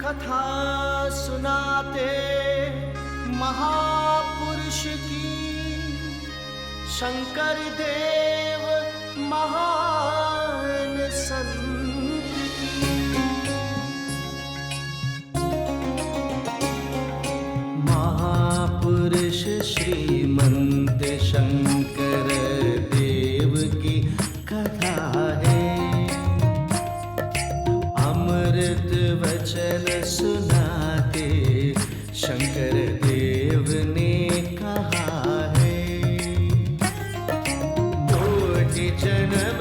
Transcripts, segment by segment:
कथा सुनाते महापुरुष की, शंकर देव महान संत की। महापुरुष श्रीमंत शंकर देव की कथा है, अमृत वचन सुनाते शंकर देव ने कहा है। कोटि जन्म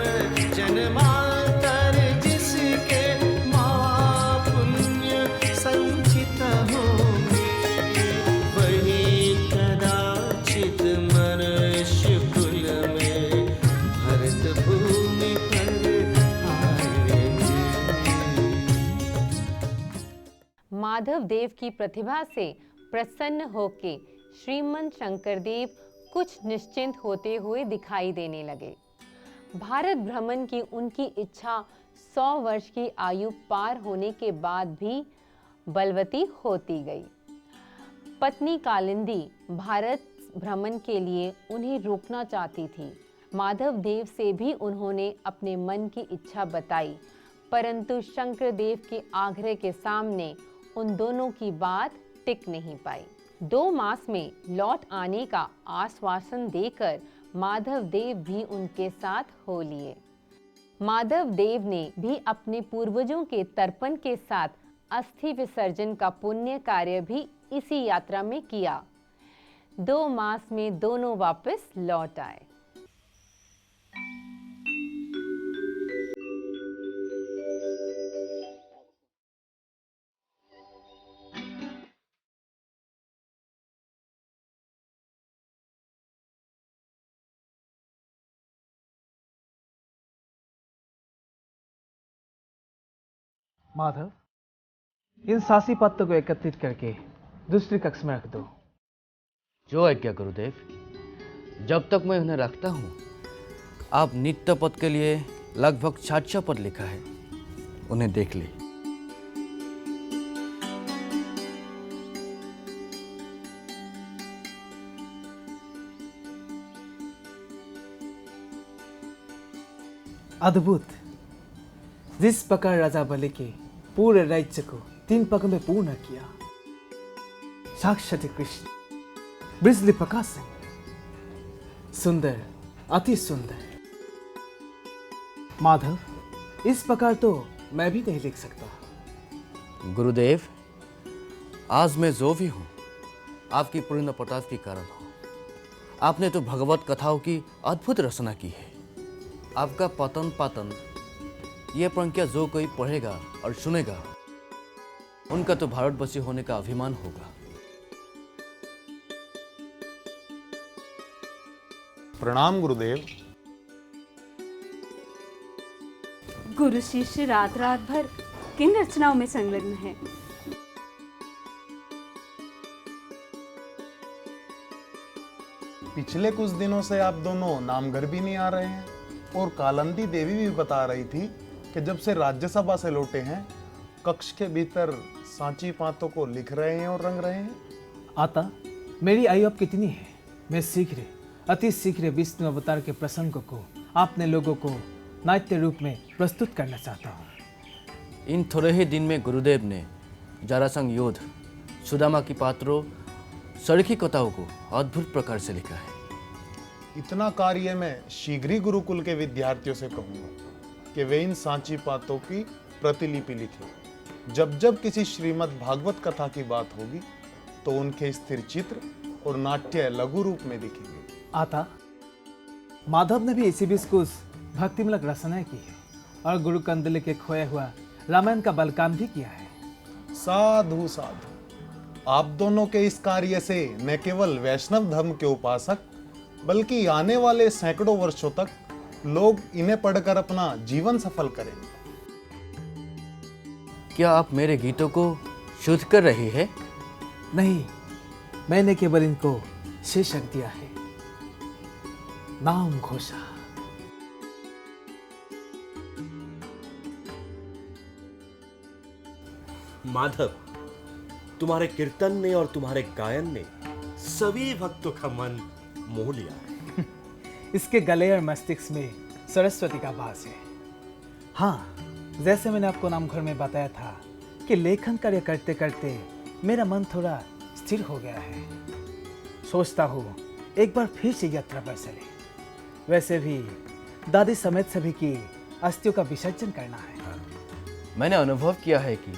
जन्मांतर जिसके महापुण्य संचित होंगे, वही कदाचित मनुष्य कुल में भरत भूमि पर आएंगे। माधव देव की प्रतिभा से प्रसन्न होके श्रीमंत शंकरदेव कुछ निश्चिंत होते हुए दिखाई देने लगे। भारत भ्रमण की उनकी इच्छा 100 वर्ष की आयु पार होने के बाद भी बलवती होती गई। पत्नी कालिंदी भारत भ्रमण के लिए उन्हें रोकना चाहती थी। माधव देव से भी उन्होंने अपने मन की इच्छा बताई, परंतु शंकरदेव के आग्रह के सामने उन दोनों की बात टिक नहीं पाई। 2 मास में लौट आने का आश्वासन देकर माधव देव भी उनके साथ हो लिए। माधव देव ने भी अपने पूर्वजों के तर्पण के साथ अस्थि विसर्जन का पुण्य कार्य भी इसी यात्रा में किया। 2 मास में दोनों वापस लौट आए। माधव, इन सासी पत्तों को एकत्रित करके दूसरी कक्ष में रख दो। जो आज्ञा गुरुदेव। जब तक मैं उन्हें रखता हूँ, आप नित्य पद के लिए लगभग 600 पद लिखा है, उन्हें देख ले। अद्भुत। जिस प्रकार राजा बलि के पूरे राज्य को 3 पग में पूर्ण किया, साक्षात कृष्ण बिजली प्रकाश से सुंदर, अति सुंदर। माधव, इस प्रकार तो मैं भी नहीं लिख सकता। गुरुदेव, आज मैं जो भी हूँ आपकी पूर्ण प्रताप के कारण हूँ। आपने तो भगवत कथाओं की अद्भुत रचना की है। आपका पतन पातन ये पंक्तियाँ जो कोई पढ़ेगा और सुनेगा, उनका तो भारतवासी होने का अभिमान होगा। प्रणाम गुरुदेव। गुरु शिष्य रात रात भर किन रचनाओं में संलग्न है। पिछले कुछ दिनों से आप दोनों नामघर भी नहीं आ रहे हैं, और कालिंदी देवी भी बता रही थी कि जब से राज्यसभा से लौटे हैं, कक्ष के भीतर सांची पातों को लिख रहे हैं और रंग रहे हैं। आता, मेरी आयु अब कितनी है? मैं शीघ्र, अति शीघ्र विष्णु अवतार के प्रसंग को आपने लोगों को नाट्य रूप में प्रस्तुत करना चाहता हूँ। इन थोड़े ही दिन में गुरुदेव ने जरासंध युद्ध, सुदामा की पात्रों, सड़की कथाओं को अद्भुत प्रकार से लिखा है। इतना कार्य मैं शीघ्र ही गुरुकुल के विद्यार्थियों से कहूँगा कि वे इन सांची पातों की प्रतिलिपि लिखें। जब जब किसी श्रीमद् भागवत कथा की बात होगी तो उनके स्थिर चित्र और नाट्य लघु रूप में दिखेंगे। आता, माधव ने भी इसी बीच कुछ भक्तिमूलक रचनाएं की है और गुरु कंदले के खोया हुआ रामायण का बलकाम भी किया है। साधु साधु। आप दोनों के इस कार्य से न केवल वैष्णव धर्म के उपासक, बल्कि आने वाले सैकड़ों वर्षों तक लोग इन्हें पढ़कर अपना जीवन सफल करेंगे। क्या आप मेरे गीतों को शुद्ध कर रही है? नहीं, मैंने केवल इनको शीर्षक दिया है, नाम घोषा। माधव, तुम्हारे कीर्तन ने और तुम्हारे गायन ने सभी भक्तों का मन मोह लिया है। इसके गले और मस्तिष्क में सरस्वती का वास है। हाँ, जैसे मैंने आपको नामघर में बताया था कि लेखन कार्य करते करते मेरा मन थोड़ा स्थिर हो गया है। सोचता हूँ एक बार फिर से यात्रा पर चले। वैसे भी दादी समेत सभी की अस्थियों का विसर्जन करना है। मैंने अनुभव किया है कि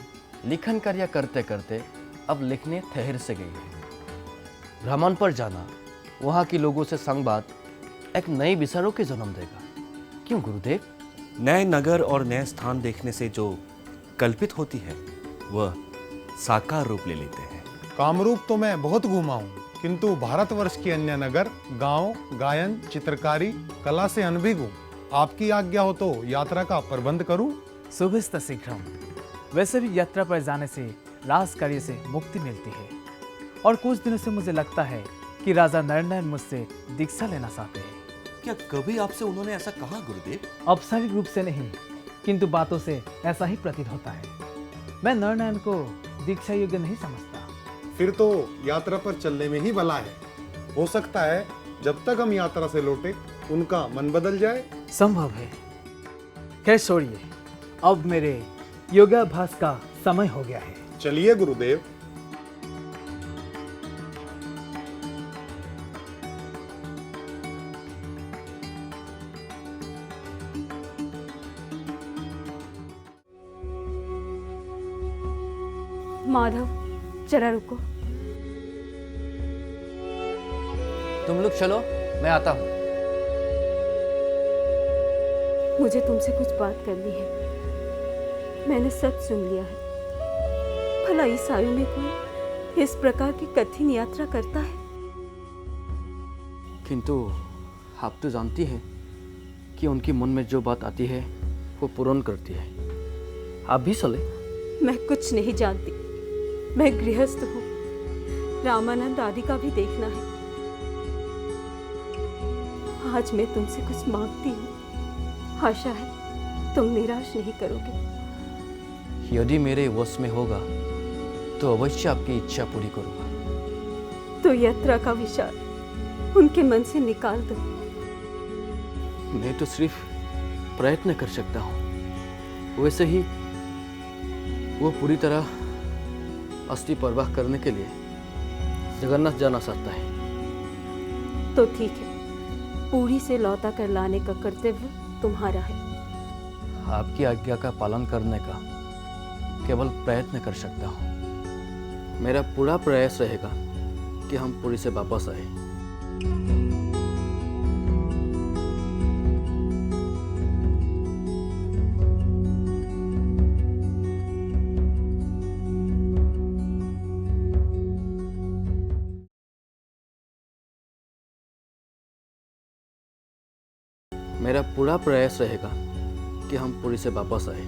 लेखन कार्य करते करते अब लिखने ठहर से गई है। भ्रमण पर जाना, वहाँ के लोगों से संवाद एक नए विचारों के जन्म देगा। क्यों गुरुदेव? नए नगर और नए स्थान देखने से जो कल्पित होती है वह साकार रूप ले लेते हैं। कामरूप तो मैं बहुत घूमा हूँ, किंतु भारतवर्ष के अन्य नगर, गांव, गायन, चित्रकारी, कला से अनभिज्ञ हूँ। आपकी आज्ञा हो तो यात्रा का प्रबंध करूं? शुभस्त शीघ्रम। वैसे भी यात्रा पर जाने से राज कार्य से मुक्ति मिलती है और कुछ दिनों से मुझे लगता है कि राजा नरनयन मुझसे दीक्षा लेना चाहते हैं। क्या कभी आपसे उन्होंने ऐसा कहा गुरुदेव? औपचारिक रूप से नहीं, किंतु बातों से ऐसा ही प्रतीत होता है। मैं नरनयन को दीक्षा योग्य नहीं समझता। फिर तो यात्रा पर चलने में ही भला है। हो सकता है जब तक हम यात्रा से लौटे उनका मन बदल जाए। संभव है। खैर छोड़िए, अब मेरे योगाभ्यास का समय हो गया है। चलिए गुरुदेव। माधव, जरा रुको। तुम लोग चलो, मैं आता हूँ। मुझे तुमसे कुछ बात करनी है। मैंने सब सुन लिया है। भला इस आयु में कोई इस प्रकार की कठिन यात्रा करता है? किंतु आप तो जानती हैं कि उनके मन में जो बात आती है वो पूर्ण करती है। आप भी चले। मैं कुछ नहीं जानती। मैं गृहस्थ हूँ। रामानंद आदि का भी देखना है। आज मैं तुमसे कुछ मांगती हूँ। आशा है तुम निराश नहीं करोगे। यदि मेरे वश में होगा तो अवश्य आपकी इच्छा पूरी करूंगा। तो यात्रा का विचार उनके मन से निकाल दो। मैं तो सिर्फ प्रयत्न कर सकता हूँ। वैसे ही वो पूरी तरह अस्थि परवाह करने के लिए जगन्नाथ जाना चाहता है। तो ठीक है, पूरी से लौटा कर लाने का कर्तव्य तुम्हारा है। आपकी आज्ञा का पालन करने का केवल प्रयत्न कर सकता हूँ। मेरा पूरा प्रयास रहेगा कि हम पुरी से वापस आए। मेरा पूरा प्रयास रहेगा कि हम पुरी से वापस आए।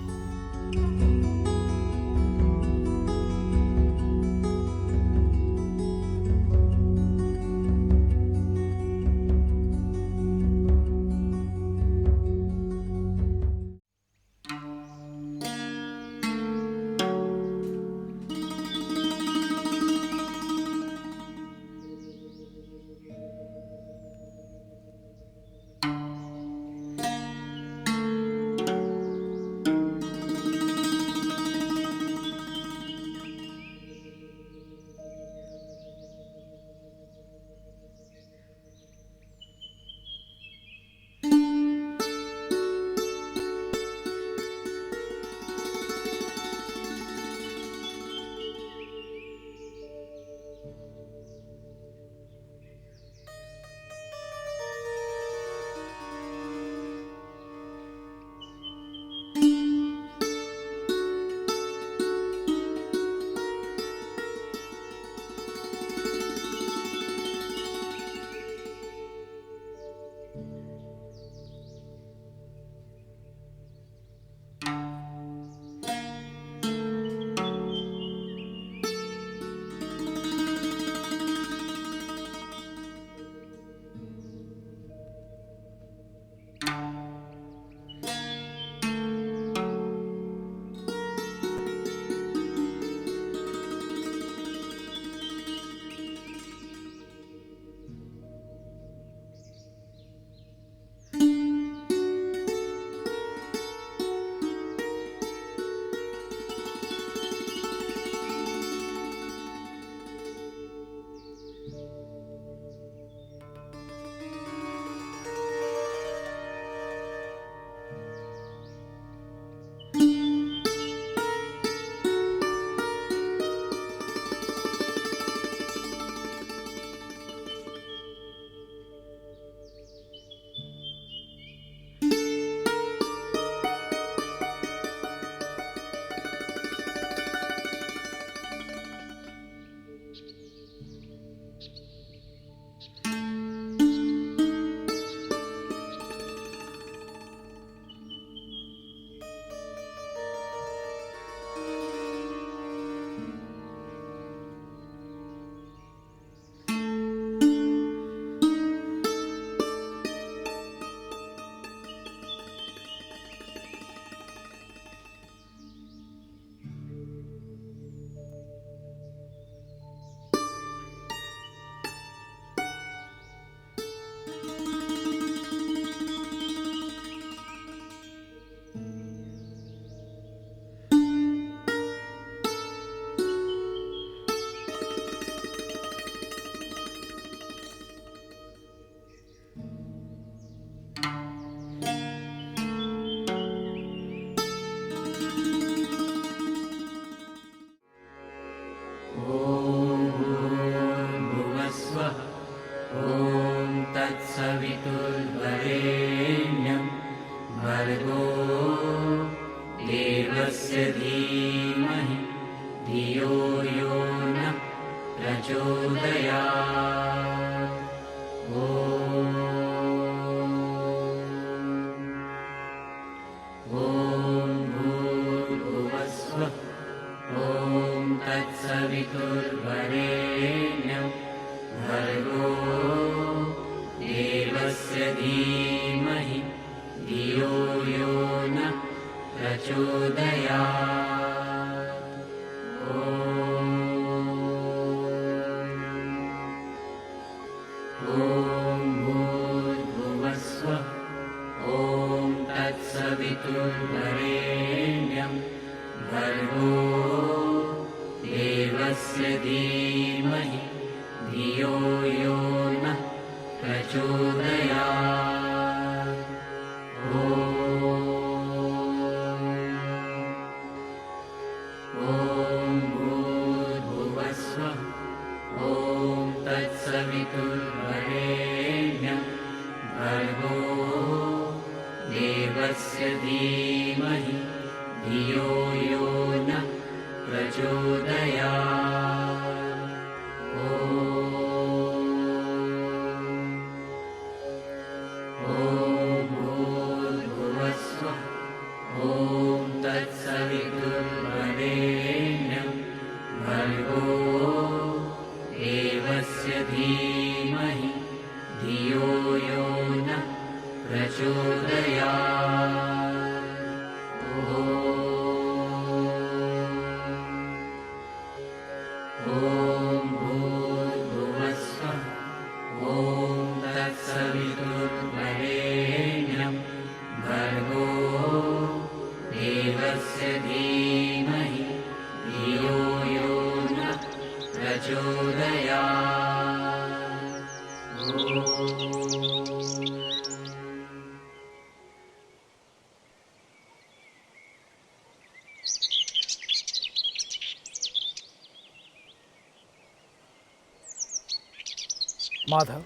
माधव,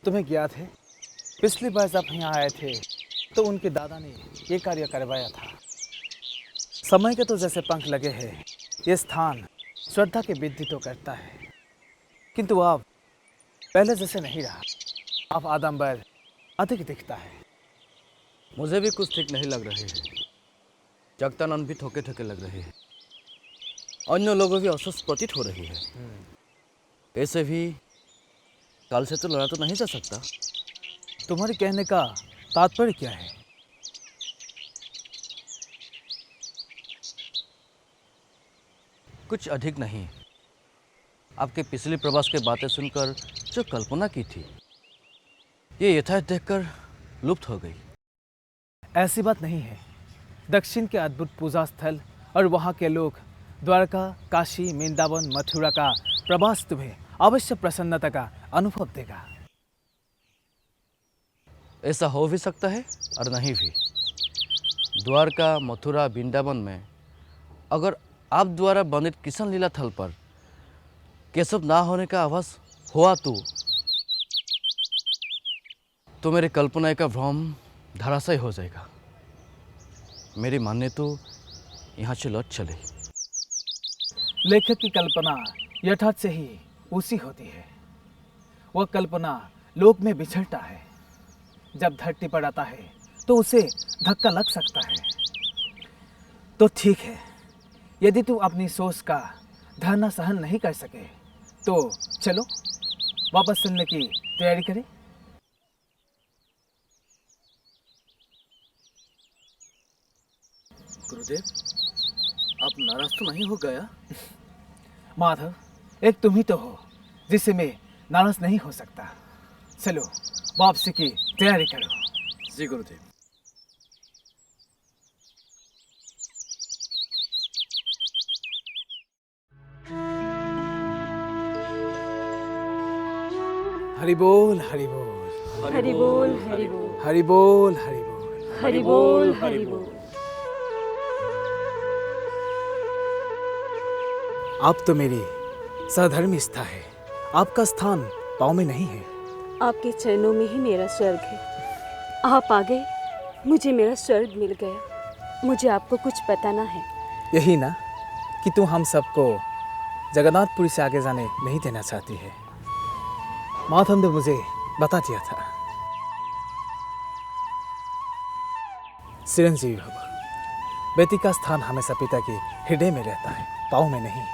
तुम्हें ज्ञात है पिछली बार जब यहाँ आए थे तो उनके दादा ने ये कार्य करवाया था। समय के तो जैसे पंख लगे हैं, ये स्थान श्रद्धा की वृद्धि तो करता है, किंतु अब पहले जैसे नहीं रहा। अब आडंबर अधिक दिखता है। मुझे भी कुछ ठीक नहीं लग रहे हैं। जगतानंद भी थोके थोके लग रहे हैं। अन्य लोगों भी अस्वस्थ प्रतीत हो रही है। ऐसे भी काल से तो लड़ा तो नहीं जा सकता। तुम्हारे कहने का तात्पर्य क्या है? कुछ अधिक नहीं। आपके पिछली प्रवास के बातें सुनकर जो कल्पना की थी, ये यथार्थ देखकर लुप्त हो गई। ऐसी बात नहीं है। दक्षिण के अद्भुत पूजा स्थल और वहाँ के लोग, द्वारका, काशी, वृंदावन, मथुरा का प्रवास तुम्हें अवश्य प्रसन्नता का अनुभव देगा। ऐसा हो भी सकता है और नहीं भी। द्वारका, मथुरा, वृंदावन में अगर आप द्वारा वर्णित किशन लीला थल पर केशव ना होने का आभास हुआ तो मेरी कल्पना का भ्रम धराशायी हो जाएगा। मेरी मान्य तो यहाँ से लौट चले। लेखक की कल्पना यथार्थ से ही उसी होती है। वह कल्पना लोक में बिछड़ता है। जब धरती पर आता है तो उसे धक्का लग सकता है। तो ठीक है, यदि तू अपनी सोच का धरना सहन नहीं कर सके तो चलो वापस चलने की तैयारी करें। गुरुदेव, आप नाराज तो नहीं हो गया? माधव, एक तुम ही तो हो जिससे मैं नाराज नहीं हो सकता। चलो वापसी की तैयारी करो। जी गुरुदेव। हरि बोल, हरि बोल, हरि बोल, हरि बोल, हरि बोल, हरि बोल। हरि बोल, हरि बोल। आप तो मेरी सधर्मी स्था है। आपका स्थान पाँव में नहीं है। आपके चरणों में ही मेरा स्वर्ग है। आप आ गए, मुझे मेरा स्वर्ग मिल गया। मुझे आपको कुछ बताना है। यही ना कि तू हम सबको जगन्नाथपुरी से आगे जाने नहीं देना चाहती है। माधव ने मुझे बता दिया था। चिरंजीवी भव। बेटी का स्थान हमेशा पिता के हृदय में रहता है, पाँव में नहीं।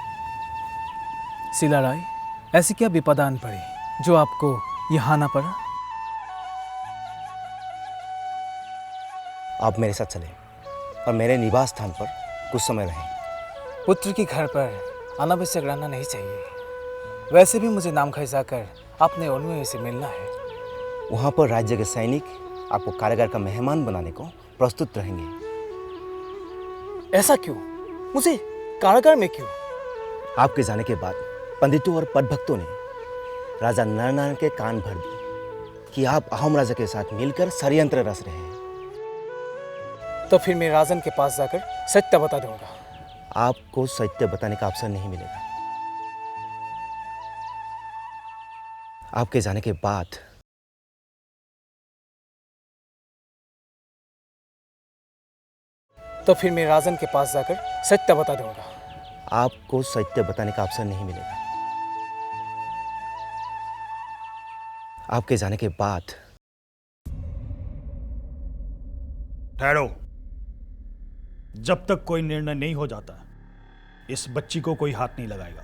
शीला राय, ऐसी क्या विपदा आन पड़ी जो आपको यहाँ आना पड़ा? आप मेरे साथ चलें और मेरे निवास स्थान पर कुछ समय रहें। पुत्र की घर पर अनावश्यक रहना नहीं चाहिए। वैसे भी मुझे नाम घर जाकर अपने अनुयायी से मिलना है। वहाँ पर राज्य के सैनिक आपको कारागार का मेहमान बनाने को प्रस्तुत रहेंगे। ऐसा क्यों? मुझे कारागार में क्यों? आपके जाने के बाद पंडितों और पदभक्तों ने राजा नरनारायण के कान भर दिए कि आप अहोम राजा के साथ मिलकर षड्यंत्र रच रहे हैं। तो फिर मैं राजन के पास जाकर सत्य बता दूंगा। आपको सत्य बताने का अवसर नहीं मिलेगा। आपके जाने के बाद तो फिर मैं राजन के पास जाकर सत्य बता दूंगा। आपको सत्य बताने का अवसर नहीं मिलेगा। आपके जाने के बाद ठहरो। जब तक कोई निर्णय नहीं हो जाता इस बच्ची को कोई हाथ नहीं लगाएगा।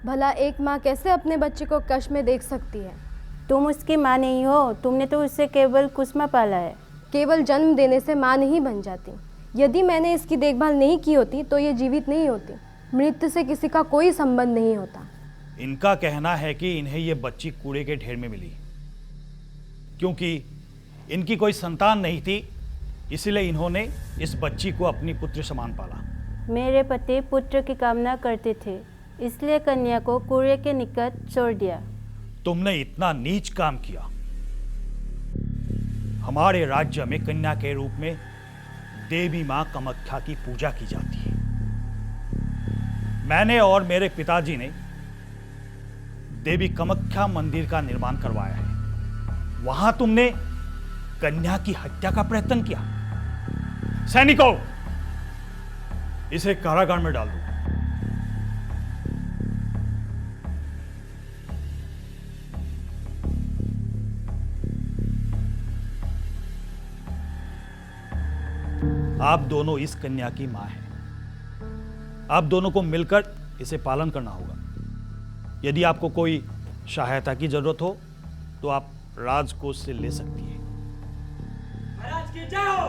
भला एक माँ कैसे अपने बच्चे को कष्ट में देख सकती है? तुम उसकी माँ नहीं हो, तुमने तो उससे केवल कुसुमा पाला है। केवल जन्म देने से माँ नहीं बन जाती। यदि मैंने इसकी देखभाल नहीं की होती तो ये जीवित नहीं होती। मृत्यु से किसी का कोई संबंध नहीं होता। इनका कहना है कि इन्हें ये बच्ची कूड़े के ढेर में मिली, क्योंकि इनकी कोई संतान नहीं थी, इसलिए इन्होंने इस बच्ची को अपनी पुत्र समान पाला। मेरे पति पुत्र की कामना करते थे, इसलिए कन्या को कुएं के निकट छोड़ दिया। तुमने इतना नीच काम किया। हमारे राज्य में कन्या के रूप में देवी मां कामाख्या की पूजा की जाती है। मैंने और मेरे पिताजी ने देवी कामाख्या मंदिर का निर्माण करवाया है। वहां तुमने कन्या की हत्या का प्रयत्न किया। सैनिकों, इसे कारागार में डाल दो। आप दोनों इस कन्या की मां हैं। आप दोनों को मिलकर इसे पालन करना होगा। यदि आपको कोई सहायता की जरूरत हो तो आप राजकोष से ले सकती है। महाराज की जय हो!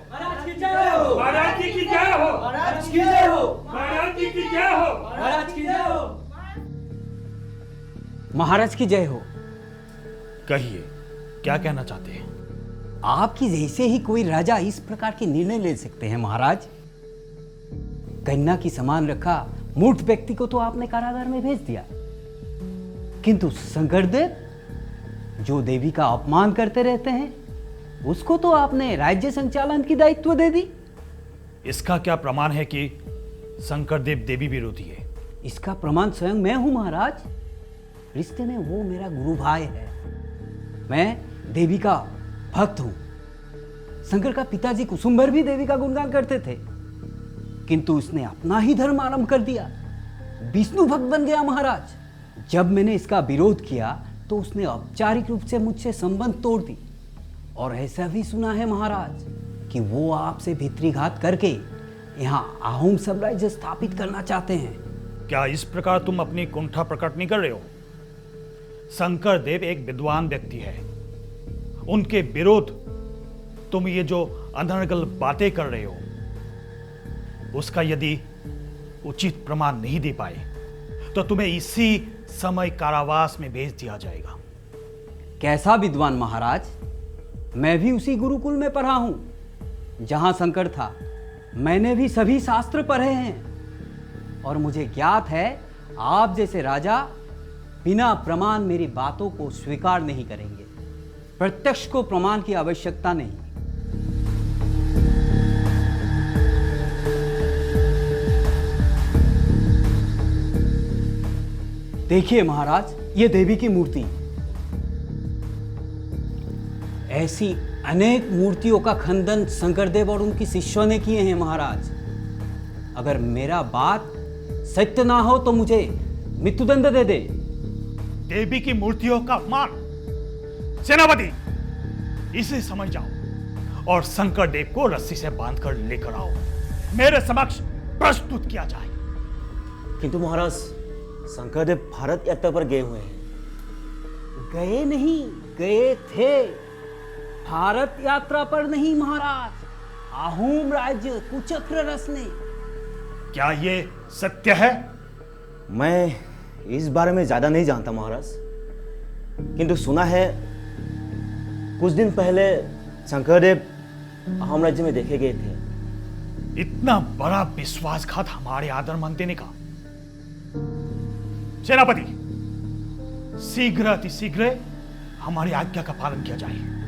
महाराज की जय हो! महाराज जी की जय हो! महाराज की जय हो! महाराज जी की जय हो! महाराज की जय हो! महाराज की जय हो। कहिए, क्या कहना चाहते हैं? आपकी जैसे ही कोई राजा इस प्रकार के निर्णय ले सकते हैं महाराज। कन्या की समान रखा मूर्ख व्यक्ति को तो आपने कारागार में भेज दिया, किंतु शंकरदेव जो देवी का अपमान करते रहते हैं उसको तो आपने राज्य संचालन की दायित्व दे दी। इसका क्या प्रमाण है कि शंकरदेव देवी विरोधी है? इसका प्रमाण स्वयं मैं हूं महाराज। रिश्ते में वो मेरा गुरु भाई है। मैं देवी का भक्त हूं। शंकर का पिताजी कुसुम्बर भी देवी का गुणगान करते थे, किंतु उसने अपना ही धर्म आरंभ कर दिया, विष्णु भक्त बन गया महाराज। जब मैंने इसका विरोध किया तो उसने औपचारिक रूप से मुझसे संबंध तोड़ दी, और ऐसा भी सुना है महाराज कि वो आपसे भित्रीघात करके यहाँ अहोम साम्राज्य स्थापित करना चाहते हैं। क्या इस प्रकार तुम अपनी कुंठा प्रकट नहीं कर रहे हो? शंकरदेव एक विद्वान व्यक्ति है। उनके विरोध तुम ये जो अनर्गल बातें कर रहे हो, उसका यदि उचित प्रमाण नहीं दे पाए तो तुम्हें इसी समय कारावास में भेज दिया जाएगा। कैसा विद्वान महाराज? मैं भी उसी गुरुकुल में पढ़ा हूं जहां शंकर था। मैंने भी सभी शास्त्र पढ़े हैं, और मुझे ज्ञात है आप जैसे राजा बिना प्रमाण मेरी बातों को स्वीकार नहीं करेंगे। प्रत्यक्ष को प्रमाण की आवश्यकता नहीं। देखिए महाराज, ये देवी की मूर्ति। ऐसी अनेक मूर्तियों का खंडन शंकरदेव और उनकी शिष्यों ने किए हैं महाराज। अगर मेरा बात सत्य ना हो तो मुझे मृत्युदंड दे दे। देवी की मूर्तियों का अपमान, सेनापति इसे समझ जाओ और शंकरदेव को रस्सी से बांधकर लेकर आओ, मेरे समक्ष प्रस्तुत किया जाए। किंतु महाराज, शंकरदेव भारत यात्रा पर गए हुए हैं। गए नहीं, गए थे। भारत यात्रा पर नहीं महाराज, अहोम राज्य कुचक्र रस ने। क्या ये सत्य है? मैं इस बारे में ज्यादा नहीं जानता महाराज, किंतु सुना है कुछ दिन पहले शंकरदेव अहोम राज्य में देखे गए थे। इतना बड़ा विश्वासघात हमारे आदर मान देने का। सेनापति, शीघ्र अतिशीघ्र हमारी आज्ञा का पालन किया जाए।